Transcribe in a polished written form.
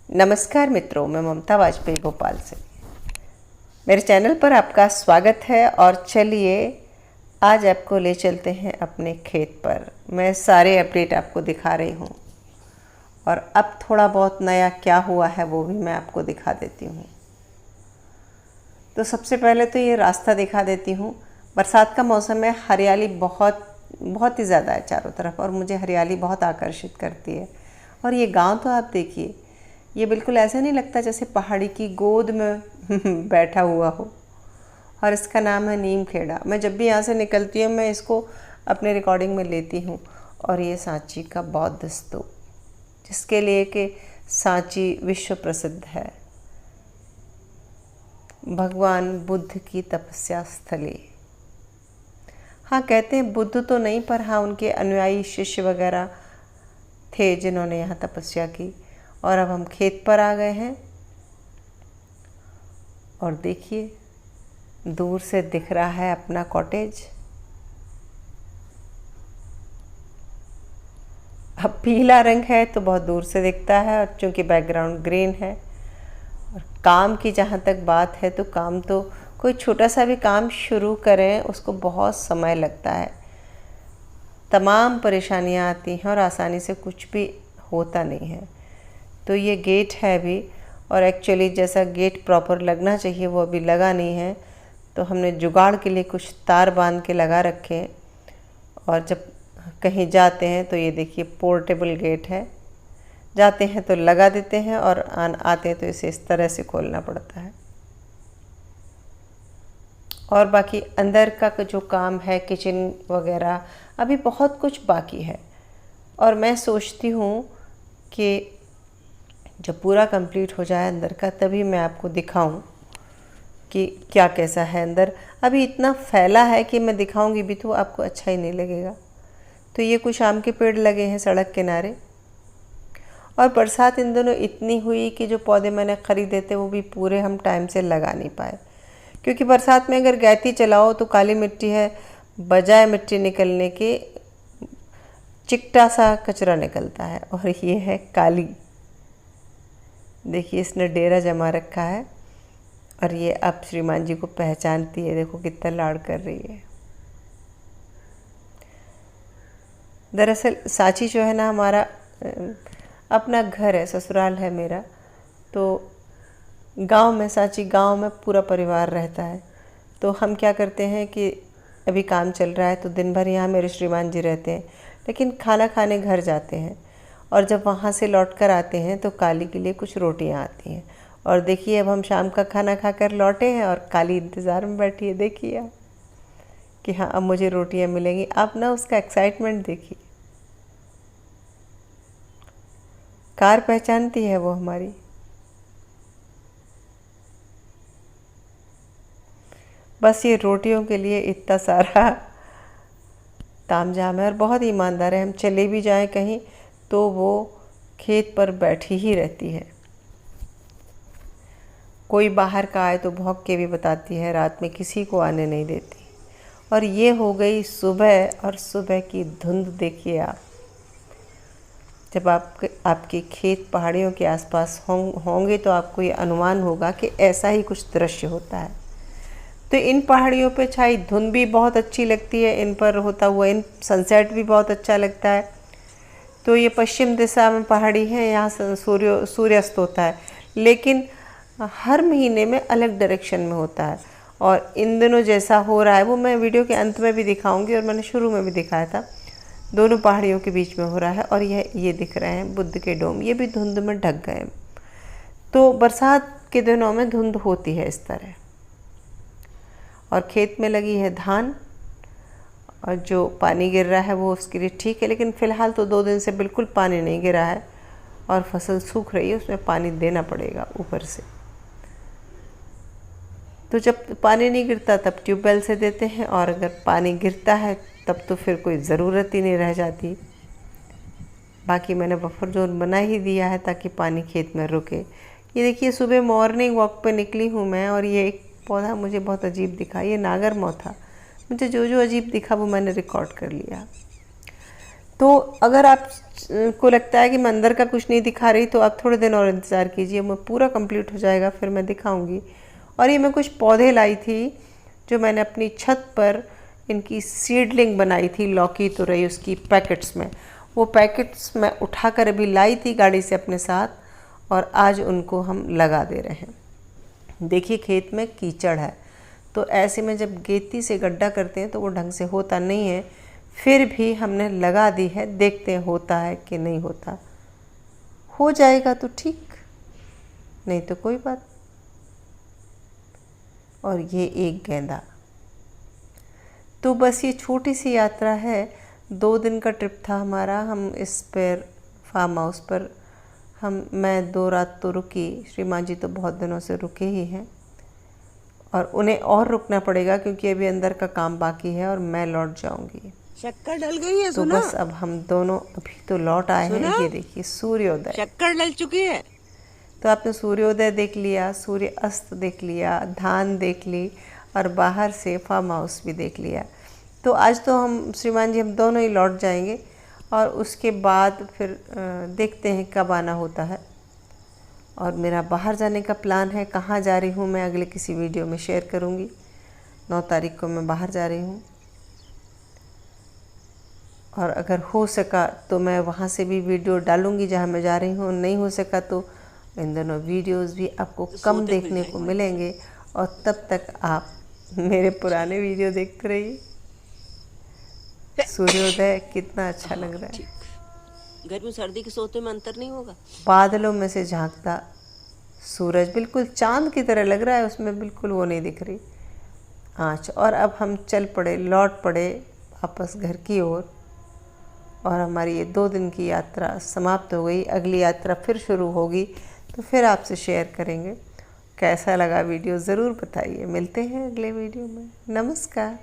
नमस्कार मित्रों, मैं ममता वाजपेयी भोपाल से। मेरे चैनल पर आपका स्वागत है और चलिए आज आपको ले चलते हैं अपने खेत पर। मैं सारे अपडेट आपको दिखा रही हूँ और अब थोड़ा बहुत नया क्या हुआ है वो भी मैं आपको दिखा देती हूँ। तो सबसे पहले तो ये रास्ता दिखा देती हूँ। बरसात का मौसम है, हरियाली बहुत बहुत ही ज़्यादा है चारों तरफ और मुझे हरियाली बहुत आकर्षित करती है। और ये गांव तो आप देखिए, ये बिल्कुल ऐसा नहीं लगता जैसे पहाड़ी की गोद में बैठा हुआ हो। और इसका नाम है नीम खेड़ा। मैं जब भी यहाँ से निकलती हूँ मैं इसको अपने रिकॉर्डिंग में लेती हूँ। और ये सांची का बौद्ध स्तूप, जिसके लिए कि सांची विश्व प्रसिद्ध है, भगवान बुद्ध की तपस्या स्थली। हाँ, कहते हैं बुद्ध तो नहीं, पर हाँ उनके अनुयायी शिष्य वगैरह थे जिन्होंने यहाँ तपस्या की। और अब हम खेत पर आ गए हैं और देखिए दूर से दिख रहा है अपना कॉटेज। अब पीला रंग है तो बहुत दूर से दिखता है, और चूँकि बैकग्राउंड ग्रीन है। और काम की जहाँ तक बात है तो काम तो कोई छोटा सा भी काम शुरू करें उसको बहुत समय लगता है, तमाम परेशानियाँ आती हैं और आसानी से कुछ भी होता नहीं है। तो ये गेट है अभी, और एक्चुअली जैसा गेट प्रॉपर लगना चाहिए वो अभी लगा नहीं है। तो हमने जुगाड़ के लिए कुछ तार बांध के लगा रखे हैं। और जब कहीं जाते हैं तो ये देखिए पोर्टेबल गेट है, जाते हैं तो लगा देते हैं और आते हैं तो इसे इस तरह से खोलना पड़ता है। और बाकी अंदर का जो काम है, किचन वगैरह, अभी बहुत कुछ बाकी है। और मैं सोचती हूँ कि जब पूरा कंप्लीट हो जाए अंदर का तभी मैं आपको दिखाऊं कि क्या कैसा है अंदर। अभी इतना फैला है कि मैं दिखाऊंगी भी तो आपको अच्छा ही नहीं लगेगा। तो ये कुछ आम के पेड़ लगे हैं सड़क किनारे। और बरसात इन दोनों इतनी हुई कि जो पौधे मैंने ख़रीदे थे वो भी पूरे हम टाइम से लगा नहीं पाए, क्योंकि बरसात में अगर गैती चलाओ तो काली मिट्टी है, बजाय मिट्टी निकलने के चिकटा सा कचरा निकलता है। और ये है काली, देखिए इसने डेरा जमा रखा है और ये अब श्रीमान जी को पहचानती है। देखो कितना लाड़ कर रही है। दरअसल सांची जो है ना, हमारा अपना घर है, ससुराल है मेरा। तो गांव में, सांची गांव में पूरा परिवार रहता है। तो हम क्या करते हैं कि अभी काम चल रहा है तो दिन भर यहाँ मेरे श्रीमान जी रहते हैं, लेकिन खाना खाने घर जाते हैं। और जब वहाँ से लौट कर आते हैं तो काली के लिए कुछ रोटियाँ आती हैं। और देखिए अब हम शाम का खाना खाकर लौटे हैं और काली इंतज़ार में बैठी है। देखिए आप कि हाँ अब मुझे रोटियाँ मिलेंगी। आप ना उसका एक्साइटमेंट देखिए। कार पहचानती है वो हमारी। बस ये रोटियों के लिए इतना सारा तामझाम है। और बहुत ईमानदार है, हम चले भी जाएं कहीं तो वो खेत पर बैठी ही रहती है। कोई बाहर का आए तो भौंक के भी बताती है, रात में किसी को आने नहीं देती। और ये हो गई सुबह, और सुबह की धुंध देखिए आप। जब आपके खेत पहाड़ियों के आसपास होंगे तो आपको ये अनुमान होगा कि ऐसा ही कुछ दृश्य होता है। तो इन पहाड़ियों पे छाई धुंध भी बहुत अच्छी लगती है, इन पर होता हुआ इन सनसेट भी बहुत अच्छा लगता है। तो ये पश्चिम दिशा में पहाड़ी है, यहाँ से सूर्यास्त होता है, लेकिन हर महीने में अलग डायरेक्शन में होता है। और इन दिनों जैसा हो रहा है वो मैं वीडियो के अंत में भी दिखाऊंगी, और मैंने शुरू में भी दिखाया था। दोनों पहाड़ियों के बीच में हो रहा है। और ये दिख रहे हैं बुद्ध के डोम, ये भी धुंध में ढक गए। तो बरसात के दिनों में धुंध होती है इस तरह। और खेत में लगी है धान, और जो पानी गिर रहा है वो उसके लिए ठीक है, लेकिन फ़िलहाल तो 2 दिन से बिल्कुल पानी नहीं गिरा है और फसल सूख रही है, उसमें पानी देना पड़ेगा ऊपर से। तो जब पानी नहीं गिरता तब ट्यूबवेल से देते हैं, और अगर पानी गिरता है तब तो फिर कोई ज़रूरत ही नहीं रह जाती। बाकी मैंने बफर जोन बना ही दिया है ताकि पानी खेत में रुके। ये देखिए सुबह मॉर्निंग वॉक पे निकली हूँ मैं, और ये एक पौधा मुझे बहुत अजीब दिखा, ये नागरमो था। मुझे जो जो अजीब दिखा वो मैंने रिकॉर्ड कर लिया। तो अगर आप को लगता है कि मैं अंदर का कुछ नहीं दिखा रही तो आप थोड़े दिन और इंतज़ार कीजिए, मैं पूरा कंप्लीट हो जाएगा फिर मैं दिखाऊंगी। और ये मैं कुछ पौधे लाई थी जो मैंने अपनी छत पर इनकी सीडलिंग बनाई थी, लौकी तो रही उसकी पैकेट्स में, वो पैकेट्स मैं उठाकर अभी लाई थी गाड़ी से अपने साथ और आज उनको हम लगा दे रहे हैं। देखिए खेत में कीचड़ है तो ऐसे में जब गेती से गड्ढा करते हैं तो वो ढंग से होता नहीं है, फिर भी हमने लगा दी है, देखते हैं होता है कि नहीं होता। हो जाएगा तो ठीक, नहीं तो कोई बात। और ये एक गेंदा। तो बस ये छोटी सी यात्रा है, 2 दिन का ट्रिप था हमारा। हम इस पर फार्म हाउस पर मैं 2 रात तो रुकी, श्रीमान जी तो बहुत दिनों से रुके ही हैं और उन्हें और रुकना पड़ेगा क्योंकि अभी अंदर का काम बाकी है और मैं लौट जाऊंगी। शक्कर डल गई है तो सुना? बस अब हम दोनों अभी तो लौट आए हैं। ये देखिए सूर्योदय, शक्कर डल चुकी है। तो आपने सूर्योदय देख लिया, सूर्य अस्त देख लिया, धान देख ली और बाहर से फार्म हाउस भी देख लिया। तो आज तो हम श्रीमान जी हम दोनों ही लौट जाएंगे और उसके बाद फिर देखते हैं कब आना होता है। और मेरा बाहर जाने का प्लान है, कहाँ जा रही हूँ मैं अगले किसी वीडियो में शेयर करूँगी। 9 तारीख को मैं बाहर जा रही हूँ और अगर हो सका तो मैं वहाँ से भी वीडियो डालूँगी जहाँ मैं जा रही हूँ। नहीं हो सका तो इन दोनों वीडियोस भी आपको कम देखने को मिलेंगे और तब तक आप मेरे पुराने वीडियो देखते रहिए। सूर्योदय कितना अच्छा लग रहा है, गर्मी सर्दी के सोते में अंतर नहीं होगा। बादलों में से झांकता सूरज बिल्कुल चांद की तरह लग रहा है, उसमें बिल्कुल वो नहीं दिख रही आँच। और अब हम चल पड़े, लौट पड़े वापस घर की ओर और हमारी ये 2 दिन की यात्रा समाप्त हो गई। अगली यात्रा फिर शुरू होगी तो फिर आपसे शेयर करेंगे। कैसा लगा वीडियो ज़रूर बताइए। मिलते हैं अगले वीडियो में। नमस्कार।